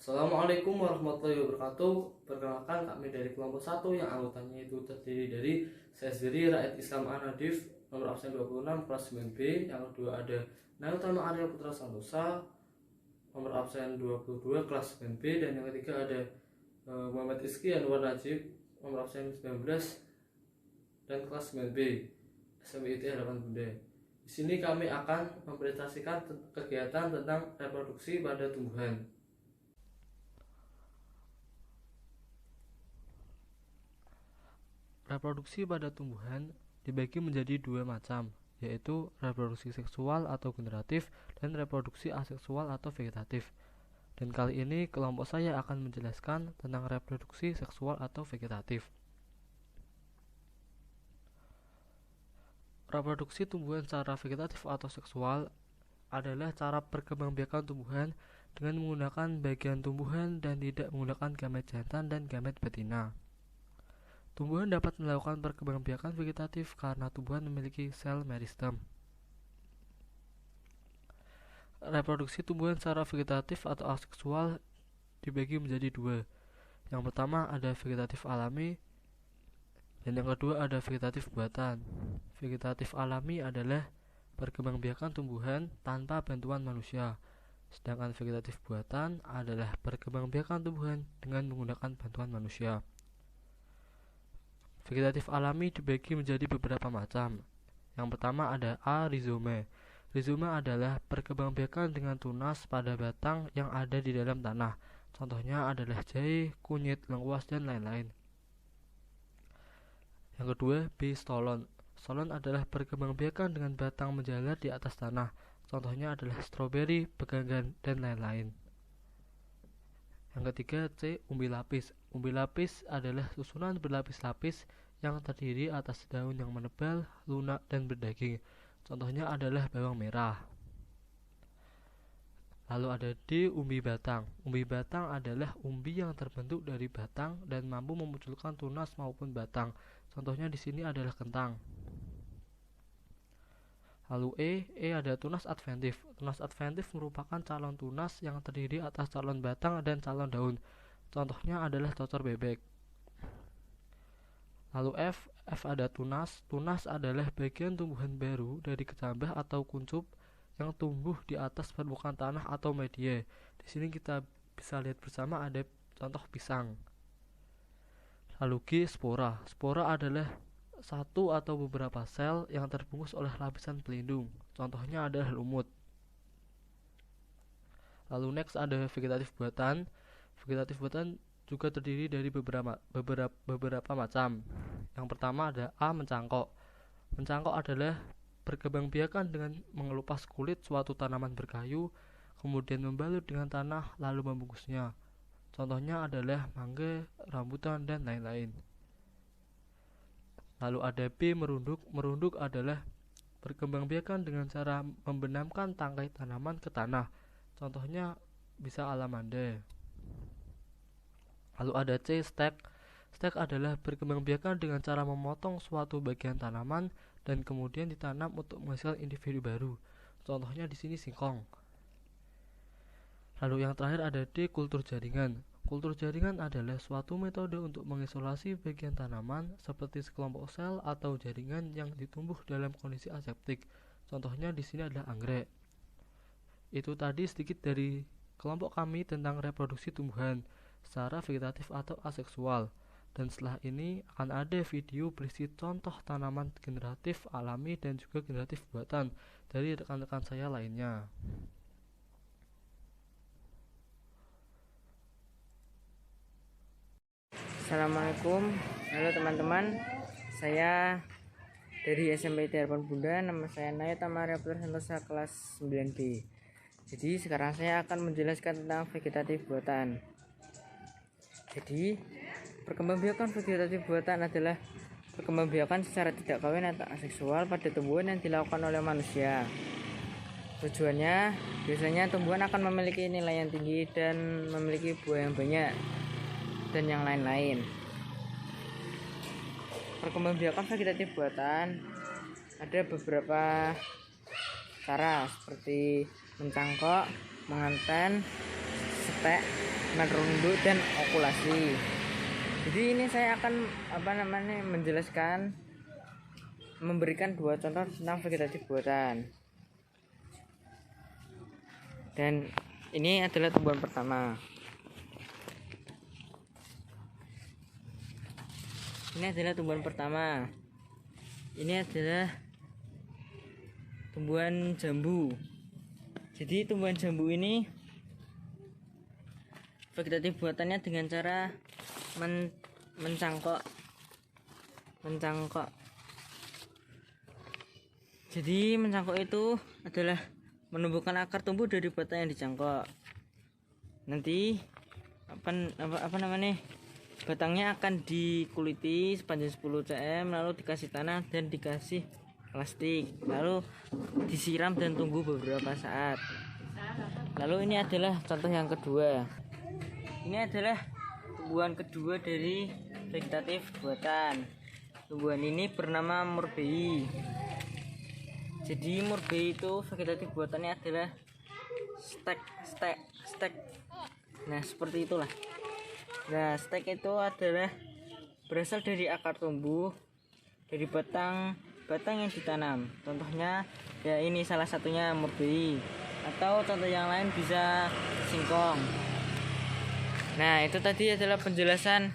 Assalamualaikum warahmatullahi wabarakatuh. Perkenalkan, kami dari kelompok 1 yang anggotanya itu terdiri dari saya sendiri, Rakyat Islam Anadif, nomor absen 26, kelas 9B. Yang kedua ada Nayutama Arya Putra Santosa, nomor absen 22, kelas 9B. Dan yang ketiga ada Muhammad Rizky Anwar Najib, nomor absen 19 dan kelas 9B, SMIT Harapan Bunda. Di sini kami akan mempresentasikan kegiatan tentang reproduksi pada tumbuhan. Reproduksi pada tumbuhan dibagi menjadi dua macam, yaitu reproduksi seksual atau generatif dan reproduksi aseksual atau vegetatif. Dan kali ini kelompok saya akan menjelaskan tentang reproduksi seksual atau vegetatif. Reproduksi tumbuhan secara vegetatif atau seksual adalah cara perkembangbiakan tumbuhan dengan menggunakan bagian tumbuhan dan tidak menggunakan gamet jantan dan gamet betina. Tumbuhan dapat melakukan perkembangbiakan vegetatif karena tumbuhan memiliki sel meristem. Reproduksi tumbuhan secara vegetatif atau aseksual dibagi menjadi dua. Yang pertama ada vegetatif alami dan yang kedua ada vegetatif buatan. Vegetatif alami adalah perkembangbiakan tumbuhan tanpa bantuan manusia, sedangkan vegetatif buatan adalah perkembangbiakan tumbuhan dengan menggunakan bantuan manusia. Vegetatif alami dibagi menjadi beberapa macam. Yang pertama ada A. Rhizome. Rhizome adalah perkembangbiakan dengan tunas pada batang yang ada di dalam tanah. Contohnya adalah jahe, kunyit, lengkuas, dan lain-lain. Yang kedua, B. Stolon. Stolon adalah perkembangbiakan dengan batang menjalar di atas tanah. Contohnya adalah stroberi, pegangan, dan lain-lain. Yang ketiga, C. Umbi lapis. Umbi lapis adalah susunan berlapis-lapis yang terdiri atas daun yang menebal, lunak, dan berdaging. Contohnya adalah bawang merah. Lalu ada D. Umbi batang. Umbi batang adalah umbi yang terbentuk dari batang dan mampu memunculkan tunas maupun batang. Contohnya di sini adalah kentang. Lalu E ada tunas adventif. Tunas adventif merupakan calon tunas yang terdiri atas calon batang dan calon daun. Contohnya adalah cocor bebek. Lalu F ada tunas. Tunas adalah bagian tumbuhan baru dari kecambah atau kuncup yang tumbuh di atas permukaan tanah atau media. Di sini kita bisa lihat bersama ada contoh pisang. Lalu G. Spora. Spora adalah satu atau beberapa sel yang terbungkus oleh lapisan pelindung. Contohnya adalah lumut. Lalu next ada vegetatif buatan. Vegetatif buatan juga terdiri dari beberapa macam. Yang pertama ada A. Mencangkok. Mencangkok adalah perkembangbiakan dengan mengelupas kulit suatu tanaman berkayu, kemudian membalut dengan tanah lalu membungkusnya. Contohnya adalah mangga, rambutan, dan lain-lain. Lalu ada B. Merunduk. Merunduk adalah perkembangbiakan dengan cara membenamkan tangkai tanaman ke tanah. Contohnya bisa alamanda. Lalu ada C. Stek. Stek adalah perkembangbiakan dengan cara memotong suatu bagian tanaman dan kemudian ditanam untuk menghasilkan individu baru. Contohnya di sini singkong. Lalu yang terakhir ada D. Kultur jaringan. Kultur jaringan adalah suatu metode untuk mengisolasi bagian tanaman seperti sekelompok sel atau jaringan yang ditumbuh dalam kondisi aseptik. Contohnya di sini adalah anggrek. Itu tadi sedikit dari kelompok kami tentang reproduksi tumbuhan secara vegetatif atau aseksual. Dan setelah ini akan ada video berisi contoh tanaman generatif alami dan juga generatif buatan dari rekan-rekan saya lainnya. Assalamualaikum, halo teman-teman. Saya dari SMIT Harapan Bunda. Nama saya Nayutama Arya Putra Santosa, kelas 9B. Jadi sekarang saya akan menjelaskan tentang vegetatif buatan. Jadi perkembangbiakan vegetatif buatan adalah perkembangbiakan secara tidak kawin atau aseksual pada tumbuhan yang dilakukan oleh manusia. Tujuannya biasanya tumbuhan akan memiliki nilai yang tinggi dan memiliki buah yang banyak dan yang lain-lain. Perkembangbiakan vegetatif buatan ada beberapa cara seperti mencangkok, menganten, stek, menerunduk dan okulasi. Jadi ini saya akan menjelaskan, memberikan 2 contoh tentang vegetatif buatan. Dan ini adalah tumbuhan pertama. Ini adalah tumbuhan jambu. Jadi tumbuhan jambu ini vegetatif buatannya dengan cara mencangkok. Jadi mencangkok itu adalah menumbuhkan akar tumbuh dari batang yang dicangkok. Nanti batangnya akan dikuliti sepanjang 10 cm, lalu dikasih tanah dan dikasih plastik, lalu disiram dan tunggu beberapa saat. Lalu ini adalah contoh yang kedua. Ini adalah tumbuhan kedua dari vegetatif buatan. Tumbuhan ini bernama murbei. Jadi murbei itu vegetatif buatannya adalah stek. Nah, seperti itulah. Nah, stek itu adalah berasal dari akar tumbuh dari batang yang ditanam. Contohnya ya ini salah satunya murbei, atau contoh yang lain bisa singkong. Nah, itu tadi adalah penjelasan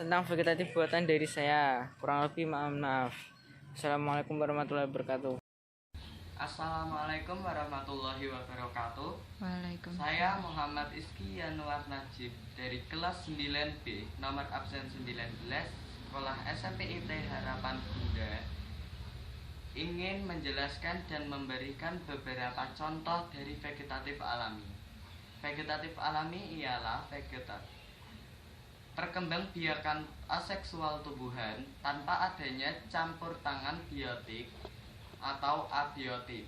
tentang vegetatif buatan dari saya. Kurang lebih maaf. Assalamualaikum warahmatullahi wabarakatuh. Assalamualaikum warahmatullahi wabarakatuh. Waalaikumsalam. Saya Muhammad Izki Yanuar Najib dari kelas 9B, nomor absen 19, Sekolah SMP IT Harapan Bunda, ingin menjelaskan dan memberikan beberapa contoh dari vegetatif alami. Vegetatif alami ialah perkembangbiakan aseksual tumbuhan tanpa adanya campur tangan biotik atau abiotik.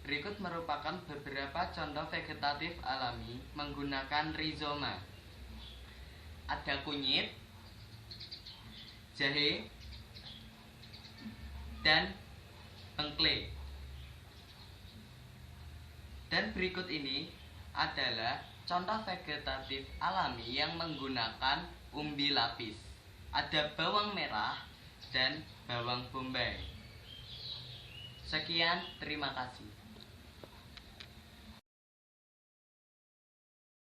Berikut merupakan beberapa contoh vegetatif alami menggunakan rizoma. Ada kunyit, jahe, dan bengklek. Dan berikut ini adalah contoh vegetatif alami yang menggunakan umbi lapis. Ada bawang merah dan bawang bombay. Sekian, terima kasih.